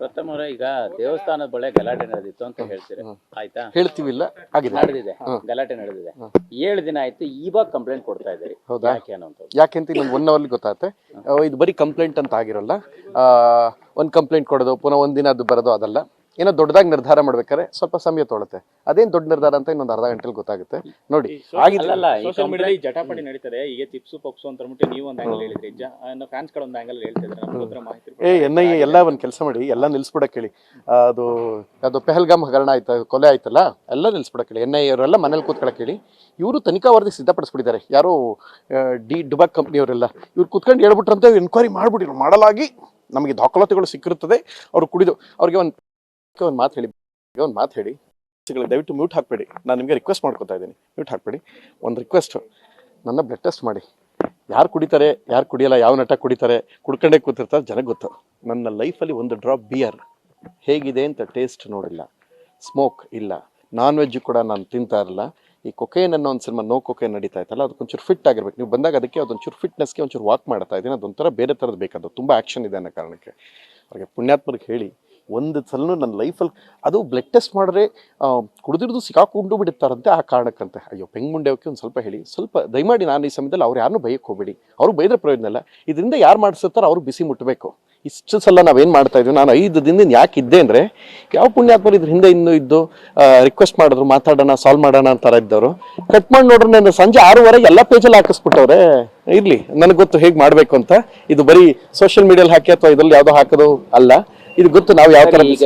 ಪ್ರಥಮ ಈಗ ದೇವಸ್ಥಾನದ ಬಳೆ ಗಲಾಟೆ ನಡೆದಿತ್ತು ಅಂತ ಹೇಳ್ತೀರಿ, ಆಯ್ತಾ? ಹೇಳ್ತೀವಿಲ್ಲ, ನಡೆದಿದೆ, ಗಲಾಟೆ ನಡೆದಿದೆ. 7 ದಿನ ಆಯ್ತು, ಇವಾಗ ಕಂಪ್ಲೇಂಟ್ ಕೊಡ್ತಾ ಇದ್ದೀರಿ. ಹೌದಾ? ಯಾಕೆಂತ ಇನ್ನೊಂದು 1 ಅವರ್ಲಿ ಗೊತ್ತಾಗುತ್ತೆ. ಇದು ಬರೀ ಕಂಪ್ಲೇಂಟ್ ಅಂತ ಆಗಿರಲ್ಲ. ಒಂದು ಕಂಪ್ಲೇಂಟ್ ಕೊಡೋದು ಪುನಃ ಒಂದಿನ ಅದು ಬರೋದು ಅದಲ್ಲ. ಏನೋ ದೊಡ್ಡದಾಗಿ ನಿರ್ಧಾರ ಮಾಡ್ಬೇಕಾದ್ರೆ ಸ್ವಲ್ಪ ಸಮಯ ತೊಳುತ್ತೆ. ಅದೇನ್ ದೊಡ್ಡ ನಿರ್ಧಾರ ಅಂತ ಇನ್ನೊಂದು ಅರ್ಧ ಗಂಟೆಲಿ ಗೊತ್ತಾಗುತ್ತೆ. ನೋಡಿ, ಸೋಷಿಯಲ್ ಮೀಡಿಯಾದಲ್ಲಿ ಜಟಾಪಟಿ ನಡೀತದೆ. ಈಗ ಚಿಪ್ಸು ಪಪ್ಸು ಅಂತ ಅಂದ್ಬಿಟ್ಟು ನೀವು ಒಂದು ಆಂಗಲ್ ಹೇಳಿದ್ರಿ, ಫ್ಯಾನ್ಸ್ ಗಳು ಒಂದು ಆಂಗಲ್ ಹೇಳ್ತಿದ್ರೆ ನಮ್ಗೆ ಗೊತ್ತಿರೋ ಮಾಹಿತಿ. NIA ಎಲ್ಲ ಒಂದು ಕೆಲಸ ಮಾಡಿ, ಎಲ್ಲ ನಿಲ್ಸ್ಬಿಡಕ್ಕೆ ಹೇಳಿ. ಅದು ಪೆಹಲ್ಗಾಮ್ ಹಗರಣ ಆಯ್ತು, ಕೊಲೆ ಆಯ್ತಲ್ಲ, ಎಲ್ಲ ನಿಲ್ಸ್ಬಿಡಕ್ಕೆ ಹೇಳಿ. NIA ಅವರೆಲ್ಲ ಮನೇಲಿ ಕೂತ್ಕೊಳಕ್ಕೆ ಹೇಳಿ. ಇವರು ತನಿಖಾ ವರದಿ ಸಿದ್ಧಪಡಿಸ್ಬಿಟ್ಟಿದ್ದಾರೆ. ಯಾರೋ ಡುಬಾಕ್ ಕಂಪ್ನಿಯವರೆಲ್ಲ ಇವ್ರು ಕೂತ್ಕೊಂಡು ಹೇಳ್ಬಿಟ್ರಂತೆ, ಎನ್ಕ್ವೈರಿ ಮಾಡ್ಬಿಟ್ಟಿರು. ಮಾಡಲಾಗಿ ನಮಗೆ ದಾಖಲಾತಿಗಳು ಸಿಕ್ಕಿರುತ್ತದೆ. ಅವ್ರು ಕುಡಿದು ಅವ್ರಿಗೆ ಒಂದು ಮಾತು ಹೇಳಿ ದಯವಿಟ್ಟು ಮ್ಯೂಟ್ ಹಾಕ್ಬೇಡಿ. ನಾನು ನಿಮಗೆ ರಿಕ್ವೆಸ್ಟ್ ಮಾಡ್ಕೊತಾ ಇದ್ದೀನಿ, ಮ್ಯೂಟ್ ಹಾಕ್ಬೇಡಿ. ಒಂದು ರಿಕ್ವೆಸ್ಟ್, ನನ್ನ ಬ್ಲಡ್ ಟೆಸ್ಟ್ ಮಾಡಿ. ಯಾರು ಕುಡಿತಾರೆ, ಯಾರು ಕುಡಿಯಲ್ಲ, ಯಾವ ನಟ ಕುಡಿತಾರೆ, ಕುಡ್ಕೊಂಡೇ ಕೂತಿರ್ತಾರೆ, ಜನಕ್ಕೆ ಗೊತ್ತು. ನನ್ನ ಲೈಫಲ್ಲಿ ಒಂದು ಡ್ರಾಪ್ ಬಿಯರ್ ಹೇಗಿದೆ ಅಂತ ಟೇಸ್ಟ್ ನೋಡಿಲ್ಲ. ಸ್ಮೋಕ್ ಇಲ್ಲ, ನಾನ್ ವೆಜ್ ಕೂಡ ನಾನು ತಿಂತಾ ಇರಲ್ಲ. ಈ ಕೊಕೇನ್ ಅನ್ನೋ ಒಂದು ಸಿನಿಮಾ, ನೋ ಕೊಕೇನ್ ನಡೀತಾ ಇತ್ತಲ್ಲ, ಅದಕ್ಕೊಂಚೂರು ಫಿಟ್ ಆಗಿರ್ಬೇಕು. ನೀವು ಬಂದಾಗ ಅದಕ್ಕೆ ಅದೊಂಚೂರು ಫಿಟ್ನೆಸ್ಗೆ ಒಂಚೂರು ವಾಕ್ ಮಾಡ್ತಾ ಇದ್ದೀನಿ. ಅದೊಂಥರ ಬೇರೆ ಥರದ್ದು ಬೇಕಾದ, ತುಂಬ ಆ್ಯಕ್ಷನ್ ಇದೆ ಅನ್ನೋ ಕಾರಣಕ್ಕೆ ಅವ್ರಿಗೆ ಪುಣ್ಯಾತ್ಮರಿಗೆ ಹೇಳಿ ಒಂದು ಸಲನೂ ನನ್ನ ಲೈಫಲ್ಲಿ ಅದು ಬ್ಲಡ್ ಟೆಸ್ಟ್ ಮಾಡಿದ್ರೆ ಕುಡಿದಿರೋದು ಸಿಕ್ಕಾಕೊಂಡು ಬಿಡುತ್ತಾರಂತೆ, ಆ ಕಾರಣಕ್ಕಂತೆ. ಅಯ್ಯೋ, ಪೆಂಗುಂಡೆವಕ್ಕೆ ಒಂದು ಸ್ವಲ್ಪ ಹೇಳಿ, ಸ್ವಲ್ಪ ದಯಮಾಡಿ. ನಾನು ಈ ಸಮಯದಲ್ಲಿ ಅವ್ರು ಯಾರನ್ನೂ ಬೈಯಕ್ಕೆ ಹೋಗಬೇಡಿ. ಅವ್ರು ಬೈದ್ರೆ ಪ್ರಯೋಜನ ಇಲ್ಲ. ಇದರಿಂದ ಯಾರು ಮಾಡಿಸುತ್ತಾರೋ ಅವ್ರು ಬಿಸಿ ಮುಟ್ಟಬೇಕು. ಇಷ್ಟು ಸಲ ನಾವೇನು ಮಾಡ್ತಾ ಇದ್ವಿ, ನಾನು 5 ದಿನದಿಂದ ಯಾಕೆ ಇದ್ದೆ ಅಂದರೆ, ಯಾವ ಪುಣ್ಯಾತ್ಮರು ಇದ್ರ ಹಿಂದೆ ಇನ್ನೂ ಇದ್ದು ರಿಕ್ವೆಸ್ಟ್ ಮಾಡಿದ್ರು, ಮಾತಾಡೋಣ, ಸಾಲ್ವ್ ಮಾಡೋಣ ಅಂತಾರ ಇದ್ದವರು. ಕಟ್ ಮಾಡಿ ನೋಡ್ರಿ, ನಾನು ಸಂಜೆ 6:15 ಎಲ್ಲ ಪೇಜಲ್ಲಿ ಹಾಕಿಸ್ಬಿಟ್ಟವ್ರೆ. ಇರಲಿ, ನನಗೆ ಗೊತ್ತು ಹೇಗೆ ಮಾಡಬೇಕು ಅಂತ. ಇದು ಬರೀ ಸೋಷಿಯಲ್ ಮೀಡಿಯಲ್ಲಿ ಹಾಕಿ ಅಥವಾ ಇದ್ರಲ್ಲಿ ಯಾವುದೋ ಹಾಕೋದು ಅಲ್ಲ. ಇದು ಗೊತ್ತು ನಾವು ಯಾವ ಥರ